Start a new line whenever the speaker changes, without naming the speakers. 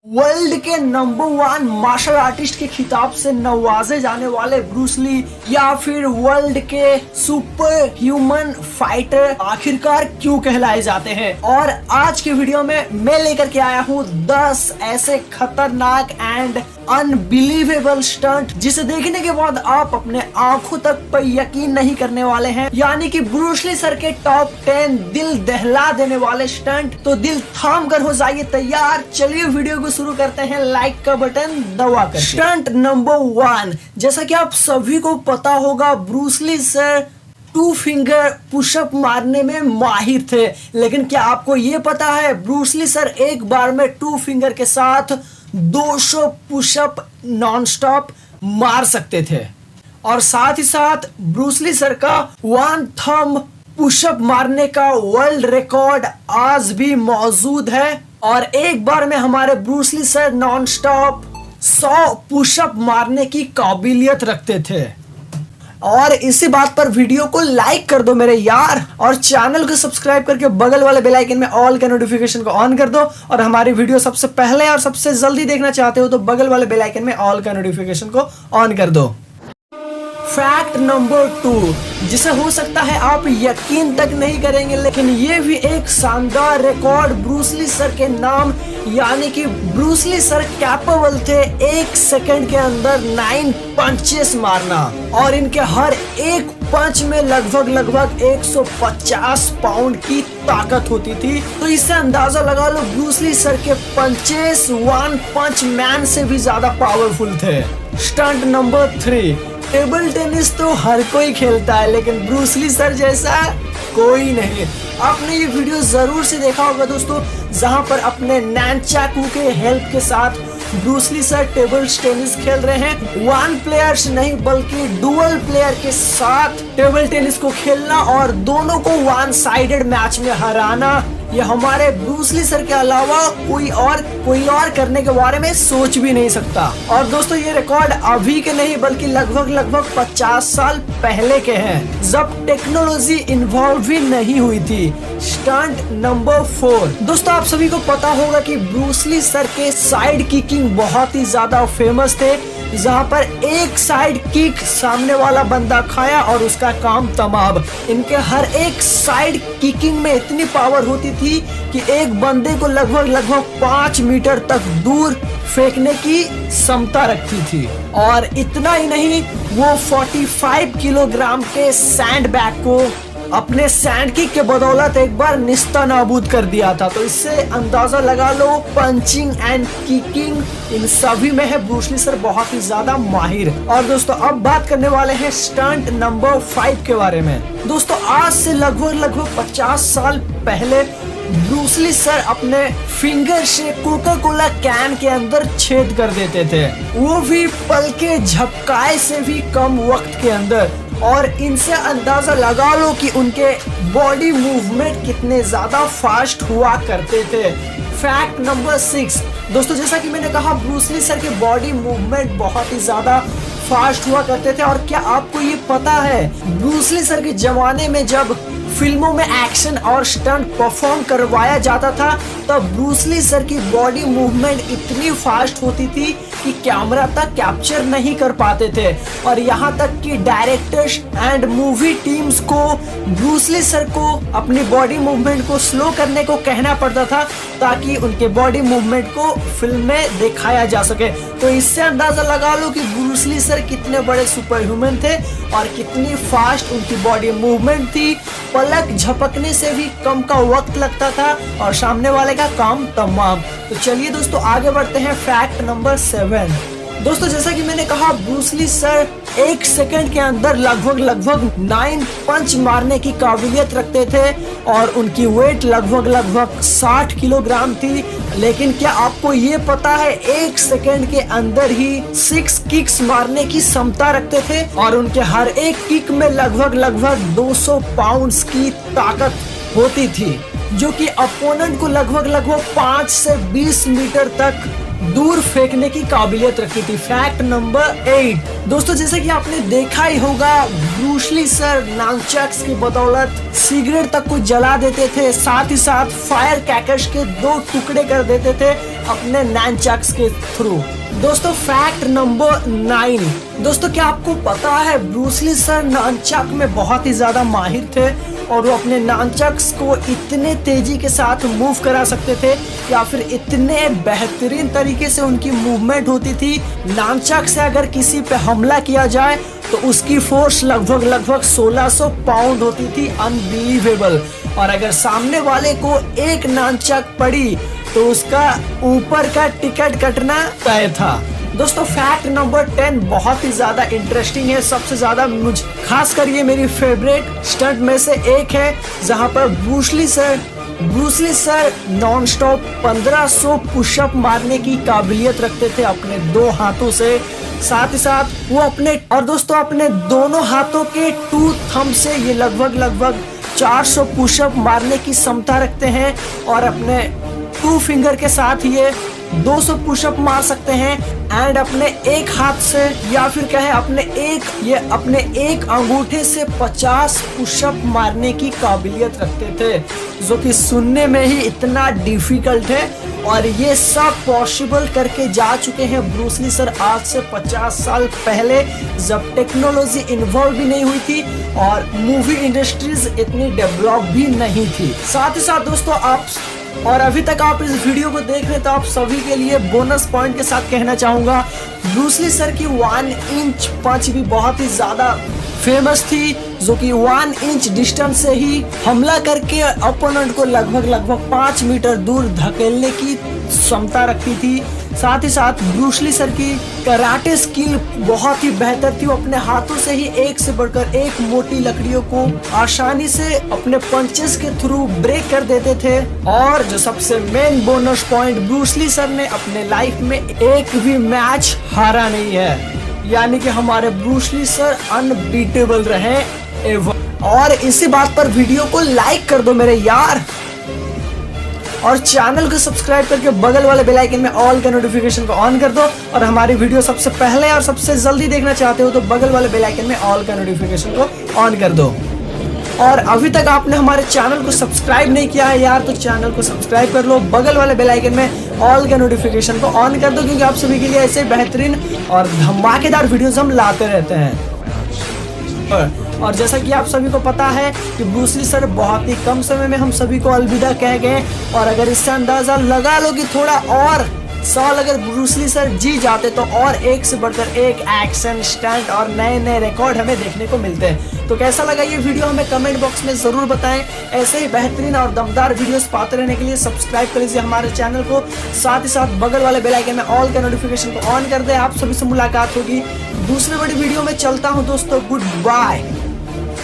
World के number 1 martial artist के खिताब से नवाजे जाने वाले ब्रूस ली या फिर वर्ल्ड के सुपर ह्यूमन फाइटर आखिरकार क्यों कहलाए जाते हैं। और आज के वीडियो में मैं लेकर के आया हूँ 10 ऐसे खतरनाक एंड अनबिलीवेबल स्टंट जिसे देखने के बाद आप अपने आंखों तक पर यकीन नहीं करने वाले हैं। यानी कि ब्रूस ली सर के टॉप 10 दिल दहला देने वाले स्टंट। तो दिल थाम कर हो जाइए तैयार। चलिए वीडियो को शुरू करते हैं लाइक का बटन दबा कर। स्टंट नंबर 1, जैसा कि आप सभी को पता होगा Bruce Lee sir 2 finger pushup मारने में माहिर थे। लेकिन क्या आपको ये पता है ब्रूस ली सर एक बार में 2 फिंगर के साथ 200 पुशअप नॉनस्टॉप मार सकते थे। और साथ ही साथ ब्रूस ली सर का 1 थंब पुशअप मारने का वर्ल्ड रिकॉर्ड आज भी मौजूद है। और एक बार में हमारे Bruce Lee sir nonstop 100 pushup मारने की काबिलियत रखते थे। और इसी बात पर वीडियो को लाइक कर दो मेरे यार, और चैनल को सब्सक्राइब करके बगल वाले बेल आइकन में ऑल का नोटिफिकेशन को ऑन कर दो। और हमारी वीडियो सबसे पहले और सबसे जल्दी देखना चाहते हो तो बगल वाले बेल आइकन में ऑल का नोटिफिकेशन को ऑन कर दो। फैक्ट नंबर 2, जिसे हो सकता है आप यकीन तक नहीं करेंगे, लेकिन ये भी एक शानदार रिकॉर्ड ब्रूस ली सर के नाम। यानी कि ब्रूस ली सर कैपेबल थे 1 सेकंड के अंदर 9 पंचेस मारना। और इनके हर एक पंच में लगभग 150 पाउंड की ताकत होती थी। तो इससे अंदाजा लगा लो ब्रूस ली सर के पंचेस 1 पंच मैन से भी ज्यादा पावरफुल थे। स्टंट नंबर 3, टेबल टेनिस तो हर कोई खेलता है लेकिन ब्रूस ली सर जैसा कोई नहीं। आपने ये वीडियो जरूर से देखा होगा दोस्तों, जहां पर अपने नैनचाकू के हेल्प के साथ Bruce Lee sir table tennis खेल रहे हैं। 1 प्लेयर्स नहीं बल्कि डुअल प्लेयर के साथ टेबल टेनिस को खेलना और दोनों को 1 साइडेड मैच में हराना, ये हमारे ब्रूस ली सर के अलावा कोई और करने के बारे में सोच भी नहीं सकता। और दोस्तों ये रिकॉर्ड अभी के नहीं बल्कि लगभग 50 साल पहले के हैं, जब टेक्नोलॉजी इन्वॉल्व भी नहीं हुई थी। स्टंट नंबर 4, दोस्तों आप सभी को पता होगा कि ब्रूस ली सर के साइड किकिंग बहुत ही ज्यादा फेमस थे, जहां पर एक साइड किक सामने वाला बंदा खाया और उसका काम तमाम। इनके हर एक साइड किकिंग में इतनी पावर होती थी कि एक बंदे को लगभग 5 मीटर तक दूर फेंकने की क्षमता रखती थी। और इतना ही नहीं, वो 45 किलोग्राम के सैंड बैग को अपने सैंड किक के बदौलत एक बार निस्ता नाबूद कर दिया था। तो इससे अंदाजा लगा लो पंचिंग एंड किकिंग इन सभी में है ब्रूस ली सर बहुत ही ज्यादा माहिर। और दोस्तों अब बात करने वाले हैं स्टंट नंबर 5 के बारे में। दोस्तों आज से लगभग 50 साल पहले ब्रूस ली सर अपने फिंगर से कोका कोला कैन के अंदर छेद कर देते थे, वो भी पल के झपकाए से भी कम वक्त के अंदर। और इनसे अंदाजा लगा लो कि उनके बॉडी मूवमेंट कितने ज्यादा फास्ट हुआ करते थे। फैक्ट नंबर 6, दोस्तों जैसा कि मैंने कहा ब्रूस ली सर के बॉडी मूवमेंट बहुत ही ज्यादा फास्ट हुआ करते थे। और क्या आपको ये पता है ब्रूस ली सर के जमाने में जब फिल्मों में एक्शन और स्टंट परफॉर्म करवाया जाता था तब ब्रूस ली सर की बॉडी मूवमेंट इतनी फास्ट होती थी कि कैमरा तक कैप्चर नहीं कर पाते थे। और यहाँ तक कि डायरेक्टर्स एंड मूवी टीम्स को ब्रूस ली सर को अपनी बॉडी मूवमेंट को स्लो करने को कहना पड़ता था ताकि उनके बॉडी मूवमेंट को फिल्म में दिखाया जा सके। तो इससे अंदाजा लगा लो कि ब्रूस ली सर कितने बड़े सुपर ह्यूमन थे और कितनी फास्ट उनकी बॉडी मूवमेंट थी। पलक झपकने से भी कम का वक्त लगता था और सामने वाले का काम तमाम। तो चलिए दोस्तों आगे बढ़ते हैं फैक्ट नंबर 7। दोस्तों जैसा कि मैंने कहा ब्रूस ली सर 1 सेकंड के अंदर लगभग 9 पंच मारने की काबिलियत रखते थे और उनकी वेट लगभग 60 किलोग्राम थी। लेकिन क्या आपको ये पता है 1 सेकंड के अंदर ही 6 किक्स मारने की क्षमता रखते थे और उनके हर एक किक में लगभग 200 पाउंड्स की ताकत होती थी, जो कि अपोनेंट को लगभग 5 से 20 मीटर तक दूर फेंकने की काबिलियत रखी थी। फैक्ट नंबर 8, दोस्तों जैसे कि आपने देखा ही होगा ब्रूस ली सर नानचक्स की बदौलत सिगरेट तक को जला देते थे, साथ ही साथ फायर क्रैकर्स के 2 टुकड़े कर देते थे अपने नैनचक्स के थ्रू। दोस्तों फैक्ट नंबर 9, दोस्तों क्या आपको पता है ब्रूस ली सर ननचक में बहुत ही ज्यादा माहिर थे और वो अपने ननचक्स को इतने तेजी के साथ मूव करा सकते थे या फिर इतने बेहतरीन तरीके से उनकी मूवमेंट होती थी। ननचक से अगर किसी पे हमला किया जाए तो उसकी फोर्स लगभग 1600 पाउंड होती थी, अनबिलीवेबल। और अगर सामने वाले को एक ननचक पड़ी तो उसका ऊपर का टिकट कटना तय था। दोस्तों फैक्ट नंबर 10 बहुत ही ज्यादा इंटरेस्टिंग है, सबसे ज्यादा मुझे खास कर ये मेरी फेवरेट स्टंट में से एक है, जहां पर Bruce Lee sir non stop 1500 pushup मारने की काबिलियत रखते थे अपने 2 हाथों से। साथ ही साथ वो अपने दोनों हाथों के 2 थंब से ये लगभग 400 पुशअप मारने की क्षमता रखते हैं और अपने 2 फिंगर के साथ ये 200 पुशअप मार सकते हैं। एंड अपने एक हाथ से या फिर कहें अपने एक अंगूठे से 50 पुशअप मारने की काबिलियत रखते थे, जो कि सुनने में ही इतना डिफिकल्ट है। और ये सब पॉसिबल करके जा चुके हैं ब्रूस ली सर आज से 50 साल पहले, जब टेक्नोलॉजी इन्वॉल्व भी नहीं हुई थी और मूवी इंडस्ट्रीज इतनी डेवलप भी नहीं थी। साथ ही साथ दोस्तों अभी तक आप इस वीडियो को देख रहे हैं तो आप सभी के लिए बोनस पॉइंट के साथ कहना चाहूंगा, ब्रूस ली सर की 1 इंच पंच भी बहुत ही ज्यादा फेमस थी, जो कि 1 इंच डिस्टेंस से ही हमला करके अपोनेंट को लगभग 5 मीटर दूर धकेलने की क्षमता रखती थी। साथ ही साथ ब्रूस ली सर की कराटे स्किल बहुत ही बेहतर थी, वो अपने हाथों से ही एक से बढ़कर एक मोटी लकड़ियों को आसानी से अपने पंचेस के थ्रू ब्रेक कर देते थे। और जो सबसे main bonus point, Bruce Lee sir ने अपने लाइफ में एक भी मैच हारा नहीं है, यानी कि हमारे ब्रूस ली सर अनबीटेबल रहे एवर। और इसी बात पर वीडियो को लाइक कर दो मेरे यार, और चैनल को सब्सक्राइब करके बगल वाले बेल आइकन में ऑल का नोटिफिकेशन को ऑन कर दो। और हमारी वीडियो सबसे पहले और सबसे जल्दी देखना चाहते हो तो बगल वाले बेल आइकन में ऑल का नोटिफिकेशन को ऑन कर दो। और अभी तक आपने हमारे चैनल को सब्सक्राइब नहीं किया है यार, तो चैनल को सब्सक्राइब कर लो, बगल वाले बेल आइकन में ऑल का नोटिफिकेशन को ऑन कर दो, क्योंकि आप सभी के लिए ऐसे बेहतरीन और धमाकेदार वीडियोस हम लाते रहते हैं। और जैसा कि आप सभी को पता है कि ब्रूस ली सर बहुत ही कम समय में हम सभी को अलविदा कह गए, और अगर इससे अंदाजा लगा लो कि थोड़ा और साल अगर ब्रूस ली सर जी जाते तो और एक से बढ़कर एक एक्शन स्टंट और नए रिकॉर्ड हमें देखने को मिलते हैं। तो कैसा लगा ये वीडियो हमें कमेंट बॉक्स में जरूर बताएं। ऐसे ही बेहतरीन और दमदार वीडियोस पाते रहने के लिए सब्सक्राइब कर लीजिए हमारे चैनल को, साथ ही साथ बगल वाले बेल आइकन में ऑल का नोटिफिकेशन को ऑन कर दे। आप सभी से मुलाकात होगी दूसरे बड़ी वीडियो में। चलता हूँ दोस्तों, गुड बाय।